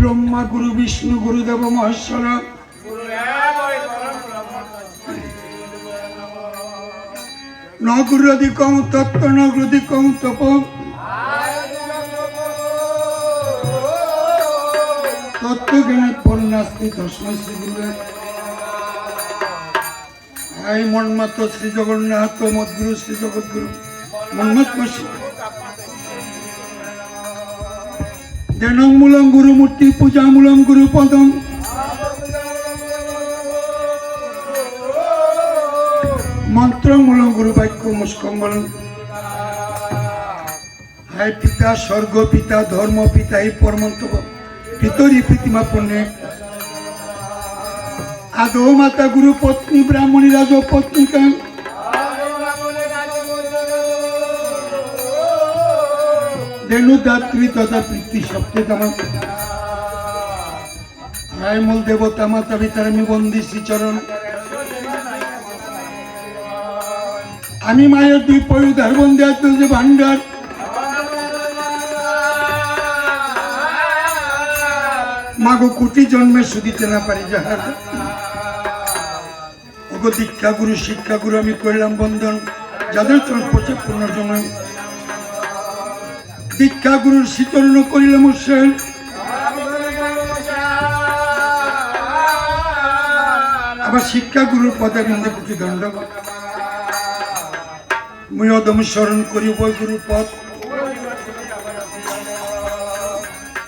ব্রহ্মা গুরু বিষ্ণু গুরুদেব মহেশ্বর ন গুরুদিকং তত্ত্ব ন গুরুদিকং তপ তত্ত্বজ্ঞানে পূর্ণাস্তি তস্মৈ শ্রী গুরুবে হাই মন্মাত্র শ্রী জগন্নাথ মদ্গুরু শ্রী জগদ্গুরু মন্মাত্ম ধ্যানং মূলং গুরুমূর্তি পূজা মূলং গুরুপদম মন্ত্র মূলং গুরু বাক্য মুস্কম্বলম হাই পিতা স্বর্গ পিতা ধর্ম পিতা হি পরমন্তব পিতরি প্রীতিমা পুণ্যে আদৌ মাতা গুরু পত্নী ব্রাহ্মণী রাজ পত্নিকা দেনুদাত্রী তথা প্রীতি সপ্তেতম হায় মূল দেবতা মাতা পিতার আমি বন্দি শ্রীচরণ আমি মায়ের দুই পয়ুধার বন্দে যে ভান্ডার মাগো কোটি জন্মে শুধিতে না পারি যাহার ওগো দীক্ষা গুরু শিক্ষা গুরু আমি করলাম বন্ধন যাদের চলছে পুনর্জন্ম দীক্ষা গুরুর শ্রীচরণ করিলাম উৎসর্গ আবার শিক্ষা গুরুর পদে বিন্দে কোটি দণ্ডবত মুই অদম স্মরণ করি উভয় গুরু পদ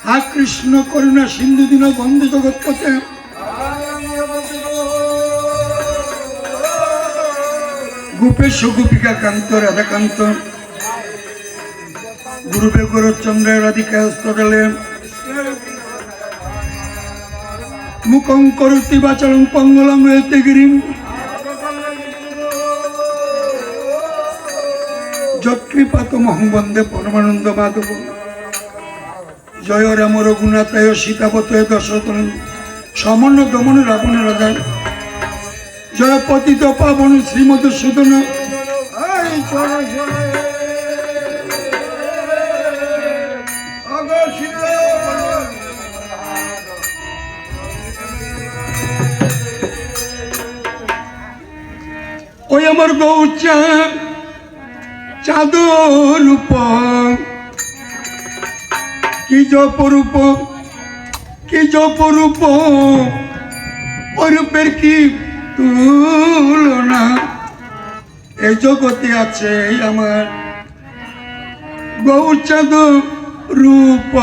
হা কৃষ্ণ করুণা সিন্ধু দীন বন্ধু জগৎ পথে গোপেশ গোপিকা কান্ত রাধাকান্ত গুরুবে গৌরচন্দ্র রাধিকা স্তলে মুখং করতি বাচলং পঙ্গলং হয়েতে গিরিম যৎকৃপাত মহং বন্দে পরমানন্দ মাধব জয় রাম রঘুনাথায় সীতাপতয় দশরথ সমন্ন দমন রাবণ রাজা জয় পতিত পাবন শ্রীমধুসূদন ওই আমার গৌচা চাঁদর রূপ কি জপরূপ অরূপের কি তুলনা এই জগতে আছে আমার গৌচাঁদ রূপ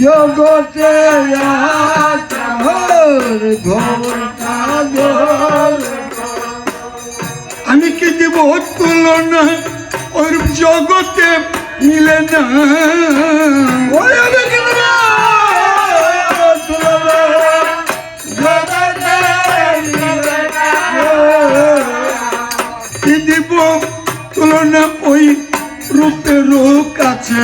জগতে আমি কি দিব তুলনা ওর জগতে মিলে না কি দিব তুলনা ওই রূপের কাছে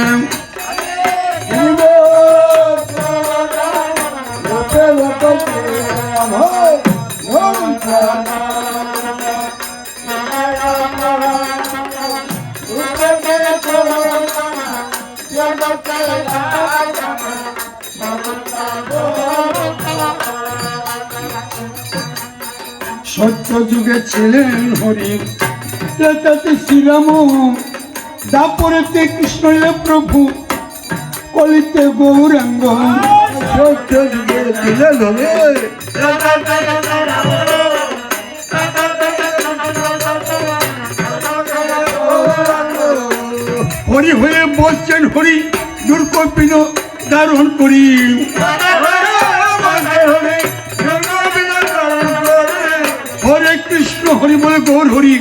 সত্য যুগে ছিলেন হরি ত্রেতাতে শ্রীরাম দাপরেতে কৃষ্ণ প্রভু কলিতে গৌরাঙ্গ সত্য যুগে ছিলেন হরি হয়ে বলছেন হরি দুর্কপিন ধারণ করি হরে কৃষ্ণ হরি বলে গৌর হরি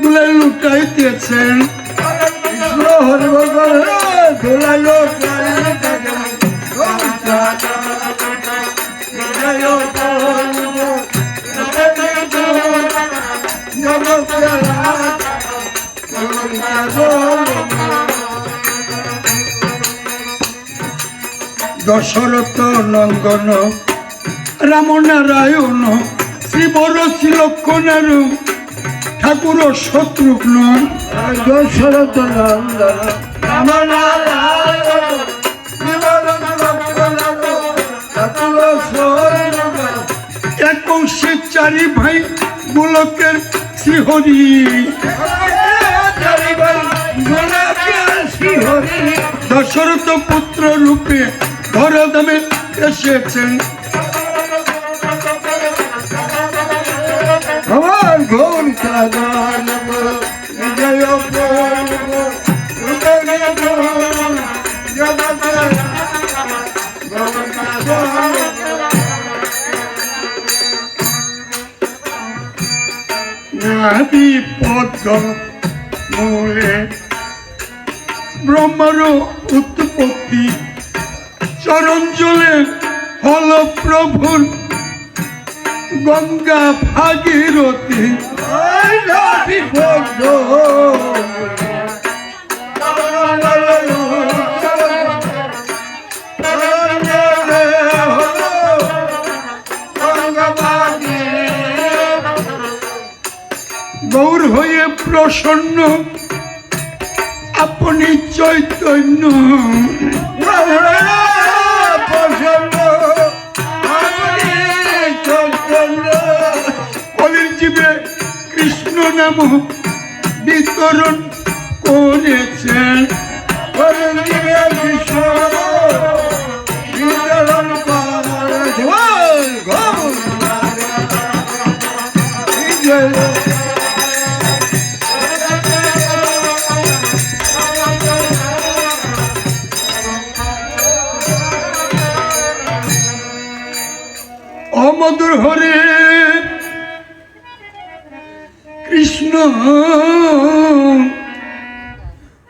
দুলাই লুটাইতেছেন কৃষ্ণ হরি বলে দুলাই দশরথ নন্দন রাম নারায়ণ শ্রীবর শ্রীলক্ষণ ঠাকুর শত্রুঘ্ন দশরথ একংশে চারি ভাই গোলকের শ্রীহরি দশরথ পুত্র রূপে ধরাধামে এসেছেন আমার ঘোর নাভি পদ্ম মূলে ব্রহ্মার উৎপত্তি চরণ জলে হল প্রভুর গঙ্গা ভাগীরথী গৌর হয়ে প্রসন্ন আপনি চৈতন্য কলির জীবে কৃষ্ণ নাম বিতরণ করেছেন অমধুর হরে কৃষ্ণ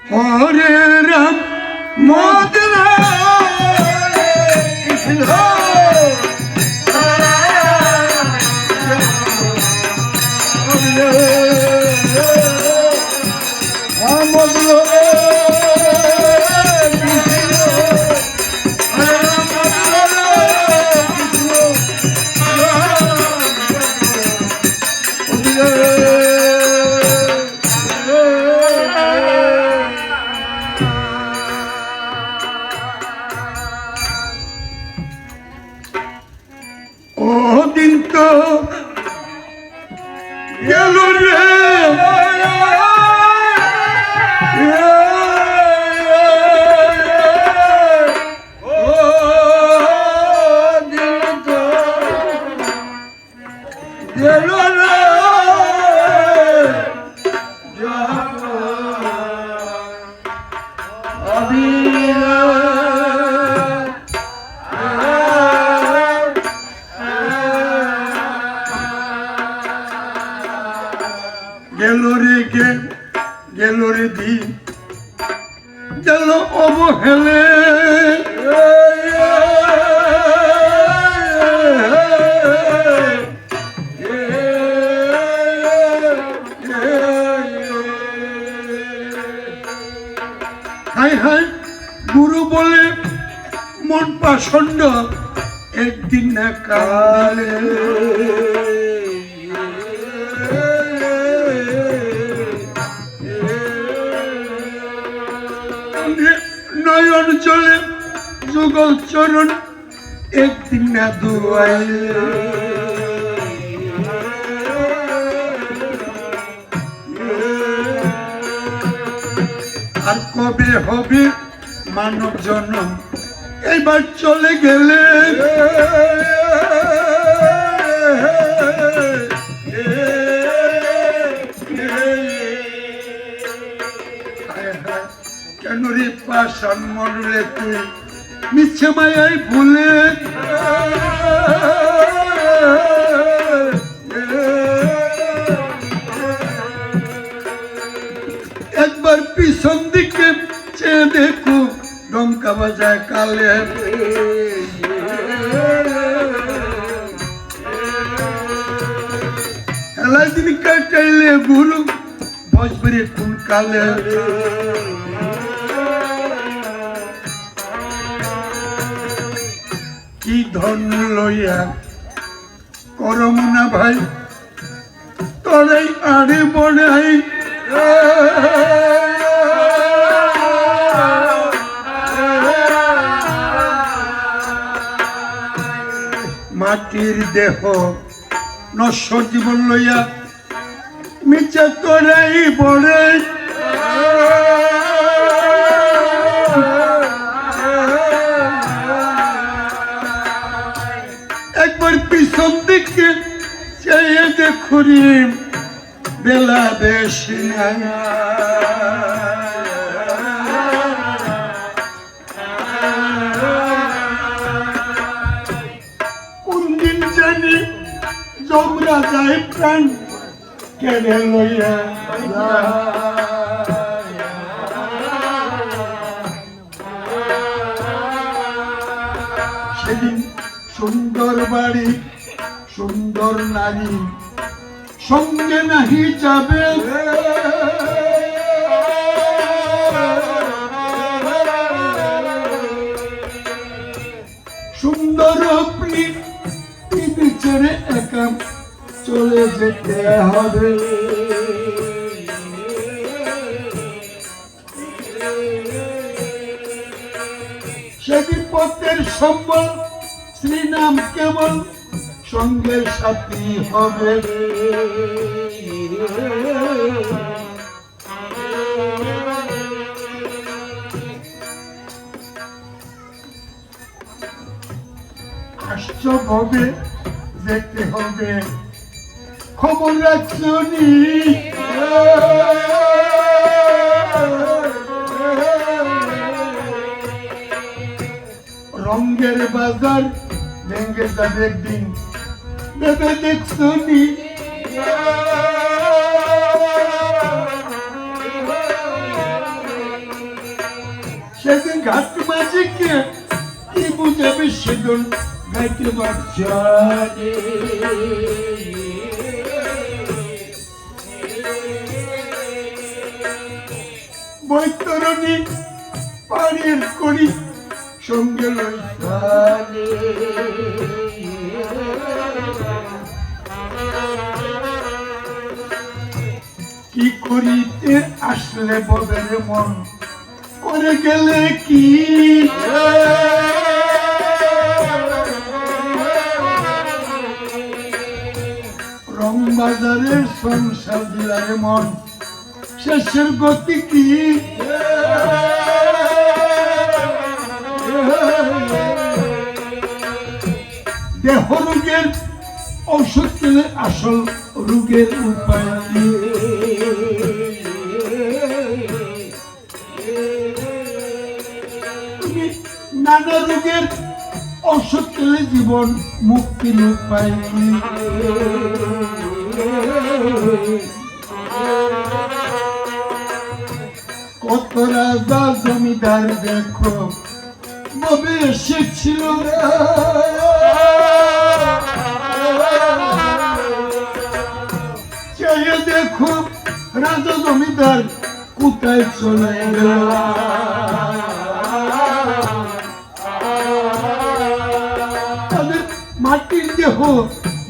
হরে রাম মধুর কৃষ্ণ দিন তো গেল রে গেল রে দিন গেল অবহেলে হাই হাই গুরু বলে মন পাষণ্ড একদিন না কালে নয়ন চলে যুগল চরণ একদিন না দুয়াইলে আর কবে হবে মানব জন্ম এইবার চলে গেলে কেন রে পাষাণ মনরে তুই মিছে মায়াই ভুলে একবার পিছন দিকে চেয়ে দেখো ডঙ্কা বাজায় কালে হেলা দিন কাটাইলে গুরু বসবে কোন কালে কি ধন লইয়া করম না ভাই তোরাই আরে বড়াই মাটির দেহ নশ্বর জীবন লইয়া মিছা তোরাই বড়াই একবার পিছন দিকে চেয়ে দেখুরি বেলা বেশি নাই কোন দিন জানি জমরা যায় প্রাণ কেড়ে লইয়া সেদিন সুন্দর বাড়ি সুন্দর নারী সঙ্গে নাহি যাবে সুন্দর আপনি ছেড়ে একা চলে যেতে হবে সেদিন পথের সম্বল শ্রীনাম কেবল সঙ্গে সাথী হবে আসছ হবে যেতে হবে খবর রাখছনি রঙ্গের বাজার ভেঙে যাবে একদিন ভেবে দেখছনি সেদিন ঘাট মাঝিকে কি বুঝাবে সেদিন গাইতে পারছে বৈতরণী পাড়ির করি সঙ্গে লইতালে কি করিতে আসলে বদের মন করে গেলে কি রং বাজারের সংসার দিলার মন শেষের গতি কি দেহ রোগের ঔষধ পেলে আসল রোগের উপায় তুমি নানা রোগের ঔষধ পেলে জীবন মুক্তির উপায় কত রাজা জমিদার দেখো ববে এসেছিল চেয়ে দেখো রাজা জমিদার কোথায় চলে গেল তাদের মাটির দেহ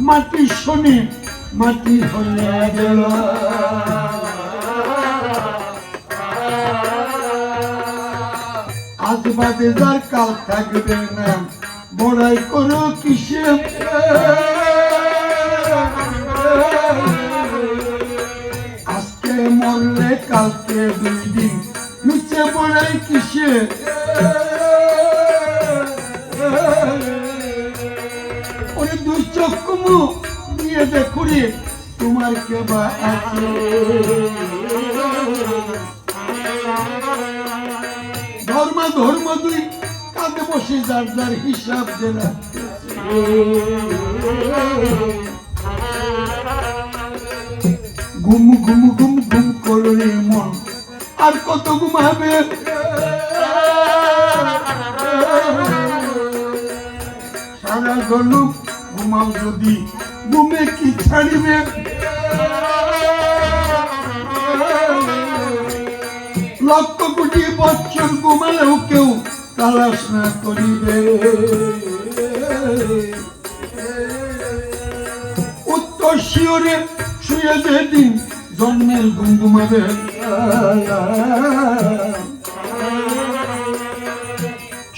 মাটির শোনে মাটি হলে গেল আজ বাদে যার কাল থাকবে না বড়াই করো কিসে আজকে মরলে কালকে দুই দিন নিচে বড়াই কিসে ওরে দুই চক্ষু মুখ দিয়ে দেখুরে তোমার কেবা আছে ধর্ম দুই কাঁধে বসে যার যার হিসাব দেনা ঘুম ঘুম ঘুম ঘুম করে মন আর কত ঘুমাবে সারা গলু ঘুমাও যদি ঘুমে কি ছাড়িবে লক্ষ কোটি বছর ঘুমালেও কেউ তালাশ না করিবে শিওরে শুয়ে যেদিন জন্মের গুমগুমাবে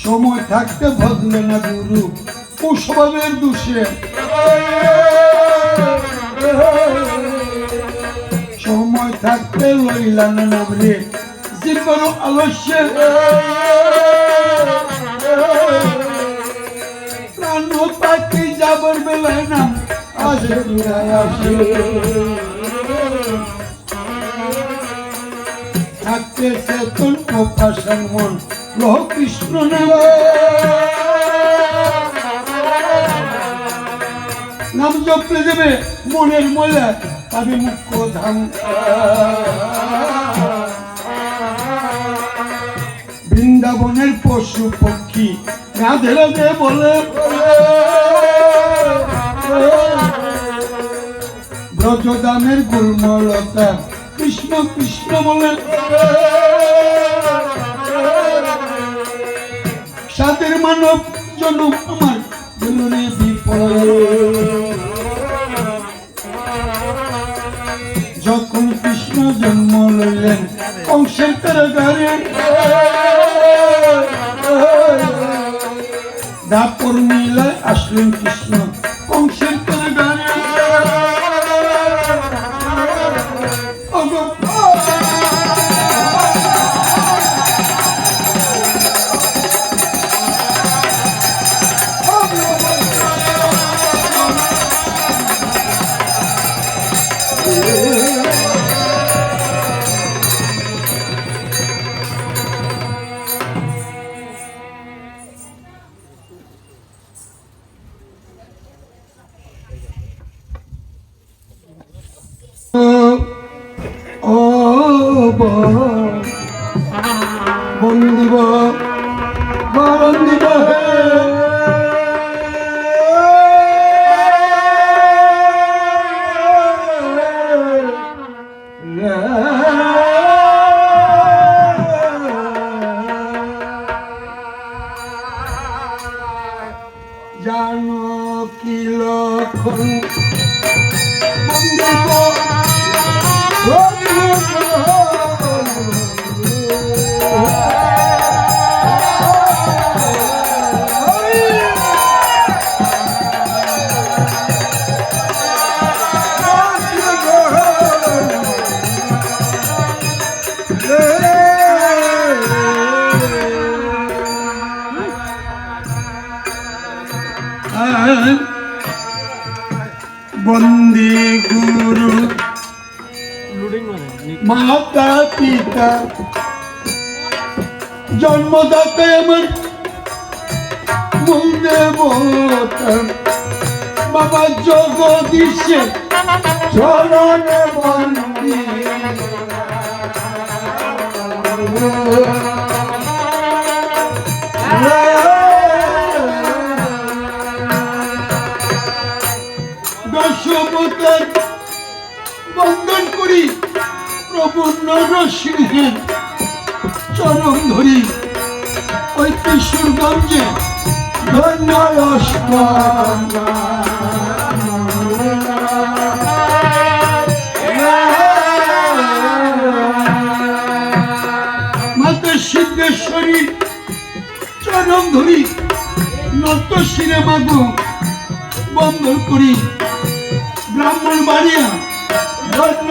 সময় থাকতে বদলে না গুরু কুস্বভাবের দোষে সময় থাকতে লইলা না নাম রে জীবন আলস্যে প্রাণ পাখি যাবার বেলায় নাম আসে আসে থাকতে চেতন ও পাষাণ মন লহ কৃষ্ণ নাম জপলে দেবে মনের ময়লা পাবে মুখ্য ধাম বৃন্দাবনের পশু পক্ষী রাধে রাধে বলে ব্রজদামের গুলমলতা কৃষ্ণ কৃষ্ণ বলে সাদের মানব জনম আমার গুলরে বিপদ যখন কৃষ্ণ জন্ম লইলেন কংসের কারাগারে দাপর মিলায় আসলেন কৃষ্ণ কংসের কারাগারে বন্দিব বন্দিব জানো কি লক্ষণ বন্দিব বন্দী গুরু মাতা পিতা জন্মদাতা আমার মূল দেবতা বাবা জগদীশে চরণে বন্দী দশবতার বন্দন করি প্রভু নরসিংহের চরণ ধরি ওই কিশোরগঞ্জে ধন্য মাতা সিদ্ধেশ্বরী চরণ ধরি নত শিরে মাগো বন্দন করি ব্রাহ্মণ বাড়িয়া ধন্য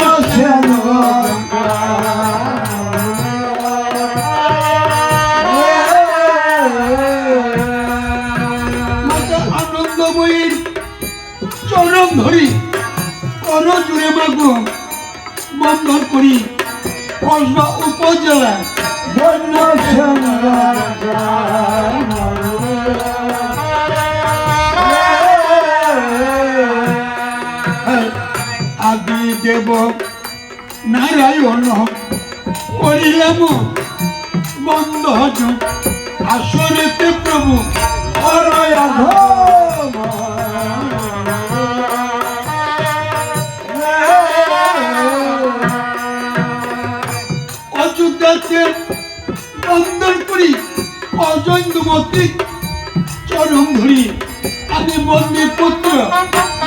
মাতা আনন্দময়ীর চরণ ধরি কর জুড়ে মাগো বন্দন করি কসবা উপজেলা ধন্য আদি দেব নারায়ণ করিলাম বন্ধ আসরেতে প্রভু অযোধ্যাতে বন্দন করি অজৈন্দমতী চরণ ধরি আমি বন্দী পুত্র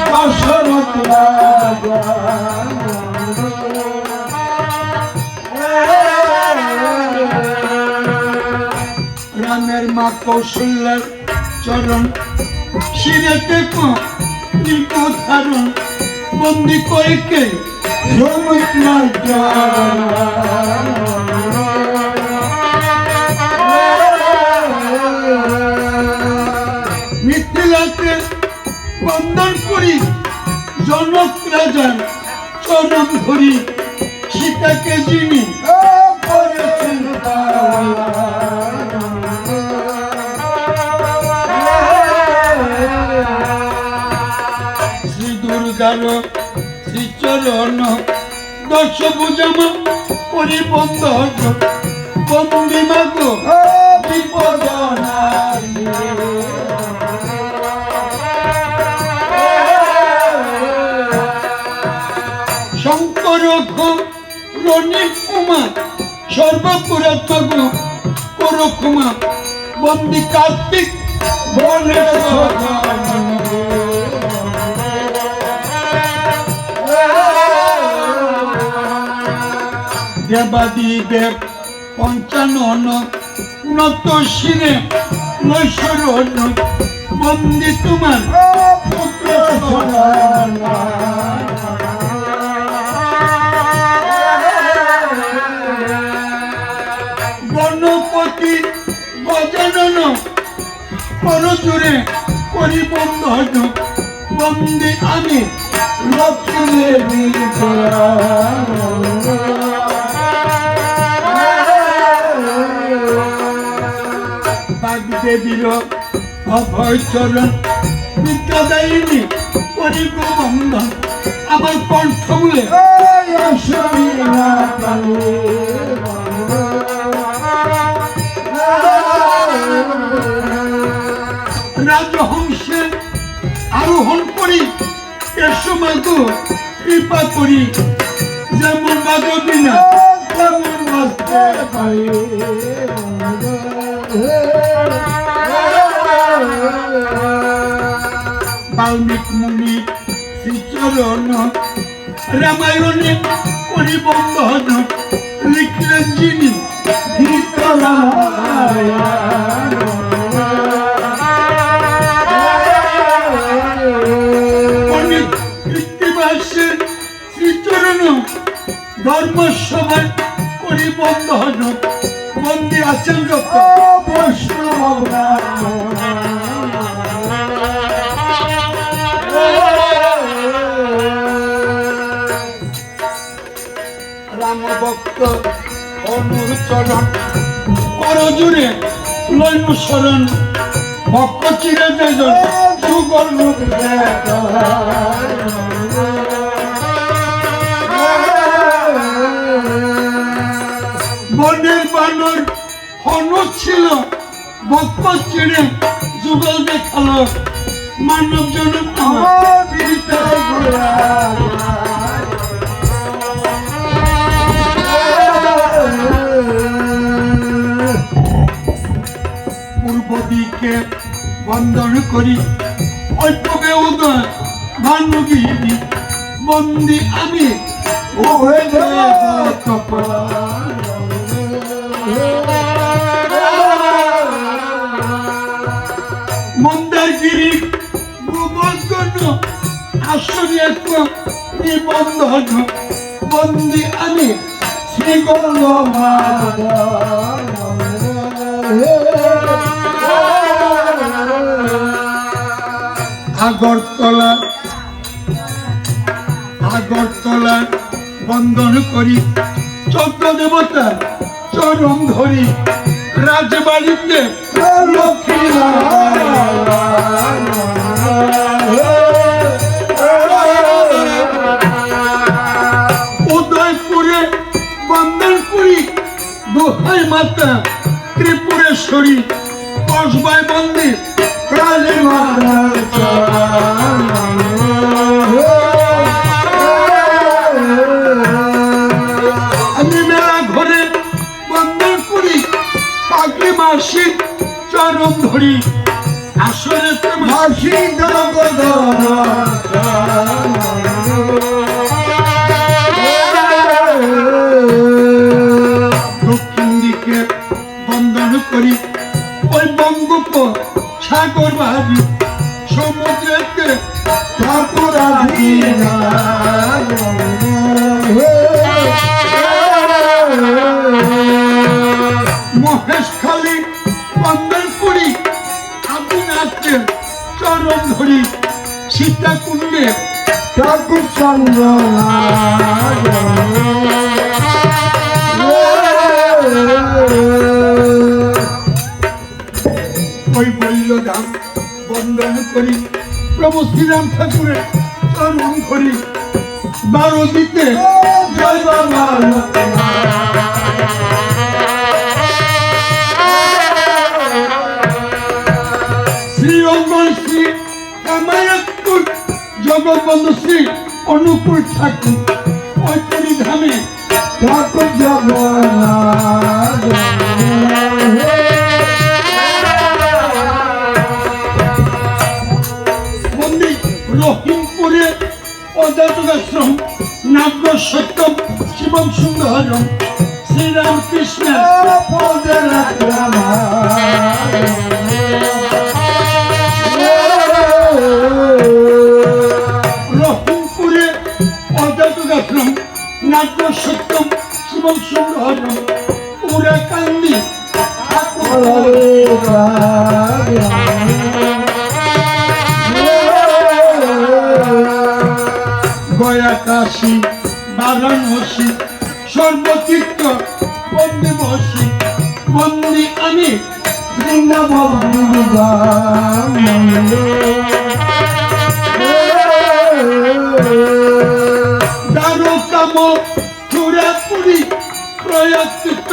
দশরথ মা কৌশল্যার চরণ শিরেতে ধারণ বন্দি কয়েকে মিথিলাকে বন্ধন করি জনক রাজার চরণ ধরি সীতাকে যিনি শ্রী দুর্গার শ্রীচরণ দশ ভুজামা পরিবন্ধন বন্দি মাগ বিপদ শঙ্কর রণী কুমার সর্বপুরাতন করুকুমা বন্দি কার্তিক বনের দেবাদি দেব পঞ্চানন নত শিরে নৈশ্বরণ বন্দি তোমার পুত্র গণপতি গজানন পরজুরে পরিবন্ধন বন্দি আমি লক্ষ্মী বাগদেবীর অভয় চরণ বিদ্যাদায়িনী পরিবন্ধন আমার কণ্ঠমূলে রাজহংসে আরোহণ করি কেশমাগ কৃপা করি যেমন বাজবি না তেমন বাজতে পারি বাল্মীক মুনি শ্রীচরণ রামায়ণে পরিবন্ধন লিখলেন যিনি গীত পণ্ডিত কৃত্তিবাসের শ্রীচরণ ধর্মসভায় পরিবন্ধন বন্দি আছেন যত বৈষ্ণব রামভক্ত অনুচরণ করজুরে লৈনুসরণ ভক্ত চিরে যেজন সুগর রূপ বনের বানর হনু ছিল ভক্ত চিড়ে যুগল দেখালো মানব জনক পূর্ব দিকে বন্ধন করি ঐক্যবে উদয় ভানুগিরি বন্দি আমি মন্দারগিরি গোবর্ধন আসরে নিবন্ধন বন্দি আমি শ্রীগঙ্গ আগরতলা বন্ধন করি 14 দেবতা চরণ ধরি রাজবাড়িতে লক্ষ্মী উদয়পুরে বন্ধন করি দোহাই মাতা ত্রিপুরেশ্বরী কসবায় বন্দি কালী মাতা আমি মেলা ঘরে বন্ধন করি পাখি মাসি চরণ ধরি আসরে মাসি দক্ষিণ দিকে বন্ধন করি ওই বন্ধ মহেশখালী বন্দরপুরি আদিনাথের চরণ ধরি সীতাকুণ্ডে ঠাকুর চন্দ্র ওই বল্লধাম বন্দন করি প্রভু শ্রীরাম ঠাকুরের চরণ ধরি বারো দিতে জয় বাবা শ্রী অঙ্গল শ্রী কামায়াতপুর জগবন্ধু শ্রী অনুকূল ঠাকুর ঐতরি ধামে ঠাকুর জগন্নাথ মন্দির রহিমপুরে অজাতকাশ্রম নাগ্য সত্যম শিবম সুন্দরম শ্রীরামকৃষ্ণ পদে রাখলাম রহিমপুরে অজাতকাশ্রম নাগ্য সত্যম শিবম সুন্দরম উড়াকান্দি গয়া কাশী বারাণসী সর্বতীর্থ বন্দে বসি বন্দি আমি দ্বারকাম চূড়াপুরি প্রয়াতীর্থ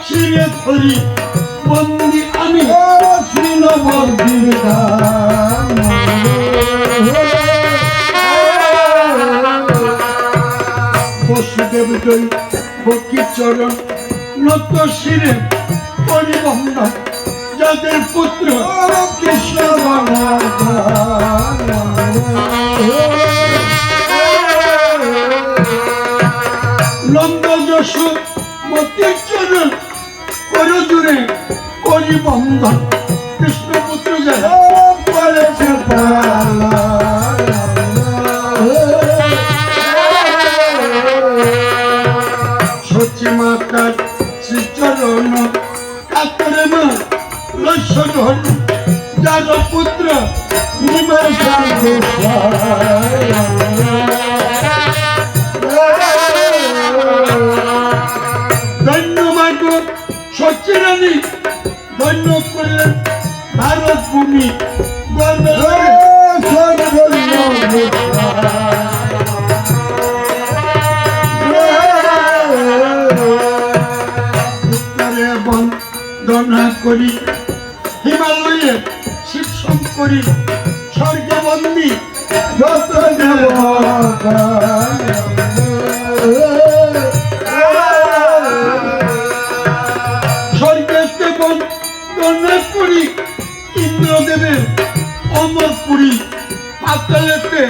শিরে ধরি বন্দি আমি বসুদেব জয় বকি চরণ নত শিরে পরিবন্ধন যাদের পুত্র কৃষ্ণ লম্ব যশু মতির চরণ করো দূরে পরিবন্ধন কৃষ্ণপুত্র যারা করেছে সচি মাতার শ্রীচরণ কাতরে মা লক্ষ্যধর যার পুত্র নিবাস ধন্যবাদ সচিরানী ধন্য করলেন ভারত ভূমি উত্তরে বন্দনা করি হিমালয়ে শিব শঙ্করী স্বর্গে বন্দী যত স্বর্গেতে বন্দনা করি ইন্দ্রদেবের অমরপুরী পাতালেতে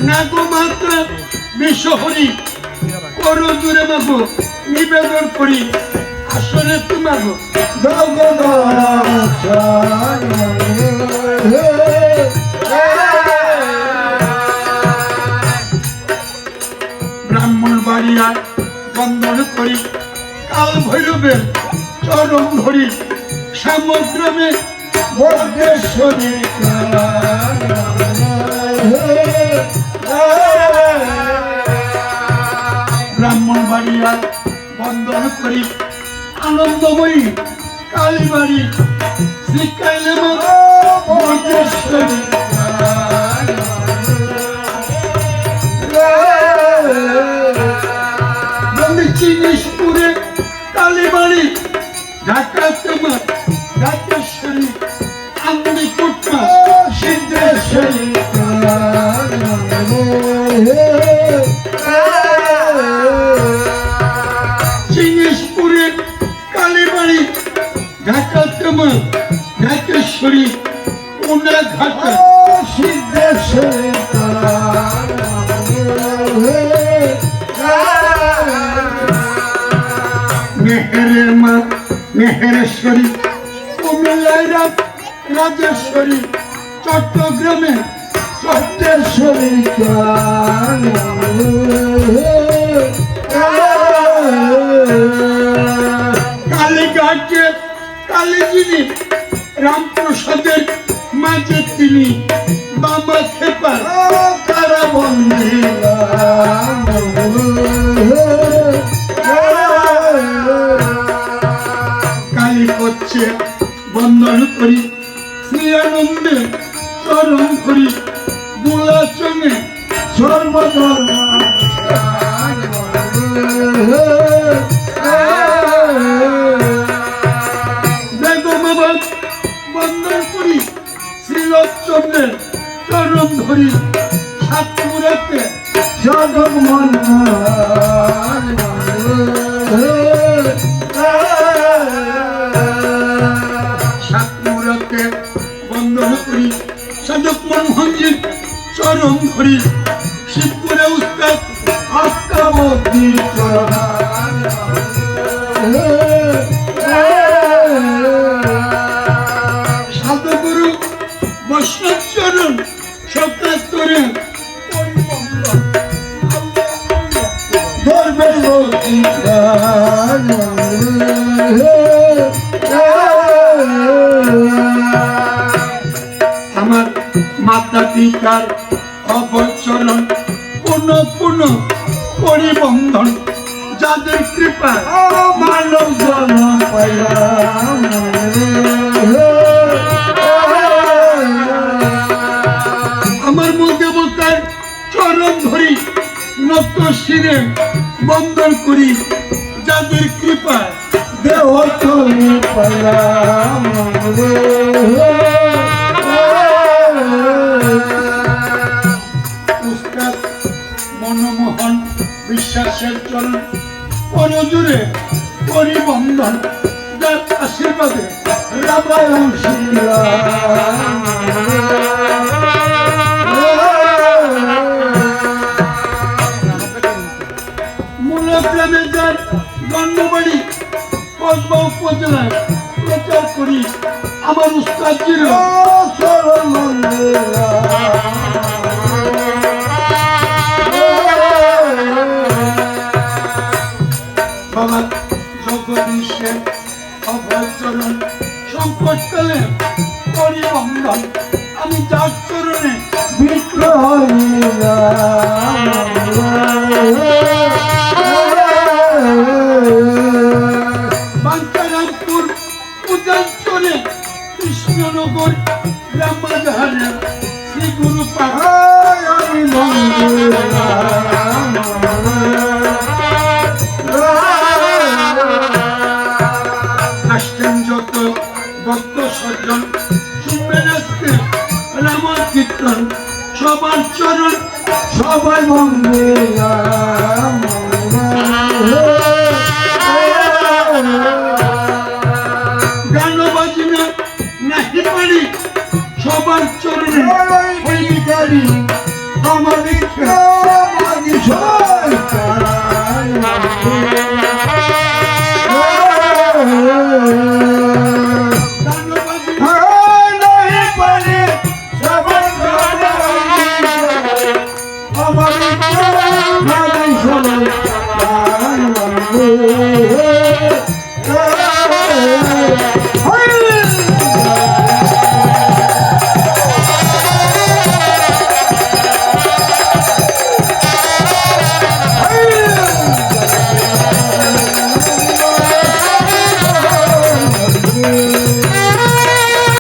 নাগমাত্রা বিশ্বহরি করো দূরে মাগো নিবেদন করি আসলে তোমাগো ব্রাহ্মণ বাড়িয়ায় বন্দন করি কাল ভৈরবের চরণ ধরি সামগ্রামে বর্গেশ্বরী ব্রাহ্মণ বাড়িয়ায় বন্দন করি আনন্দময়ী কালীবাড়ি শ্রীকাইলে বর্গেশ্বরী জিনিসপুরে কালীবাড়ি ঢাকা তোমার ঢাকেশ্বরী আমনি কুটমা সিদ্ধেশ্বরী জিনিসপুরে কালীবাড়ি ঢাকা তোমার ঢাকেশ্বরী কোনা ঘাটা সিদ্ধেশ্বরী মেহের মেহেরের মা মেহেরেশ্বরী, কুমিল্লায় রাজেশ্বরী, চট্টগ্রামে চট্টেশ্বরী কালীঘাটে কালীজিনী, রামপ্রসাদের মাঝে তিনি, বাবা খেপা তারা বন্দী কালী করছে বন্দন করি, শ্রী আনন্দে চরণ করি, বুলাচনে সর্বধর্ম বেগমাবাদ বন্দন করি, শ্রীলচন্দ্রের চরণ ধরি, সাতপুরাতে সাধক মন সাতপুরাতে বন্দন করি, সাধক মনমোহনজির চরণ ধরি, শিবপুরে উস্তাদ আত্মবতীর সাধুগুরু বৈষ্ণব চরণ সকাল করে ধর্মে আমার মাতা পিতার অবচরণ পুনঃ পুনঃ পরিবন্ধন, যাদের কৃপা মানব জন্ম পাইলাম আমার মূল দেবতার চরণ ধরি, নত শিরে বন্দন করি, যাদের কৃপা দেহ তুমি পাইলাম উস্তাদ মনমোহন বিশ্বাসের চরণ পরজুড়ে পরিবন্ধন, যার আশীর্বাদে রামায়ণ শ্রীরাম মূলগ্রামে যার জন্মবাড়ি কসবা উপজেলায় প্রচার করি, আমার উস্তাদজির চরণ মন্দিরা বাবা জগদীশের অভয়চরণ সংকটকালে পরিবন্ধন, আমি যার চরণে বাঞ্চারামপুর পূজাঞ্চলে কৃষ্ণনগর গ্রামবাজারে শ্রী গুরু আসছেন যত ভক্ত সজ্জন, শুনবেন আজকে রামার কীর্তন, সবার চরণ সবাই মন্দিরা গান বাজনা নাহি পারি, সবার চরণে ওই গাড়ি আমার ইচ্ছা মাগি গান বাজনা नहीं पड़े सबर हमारी सबर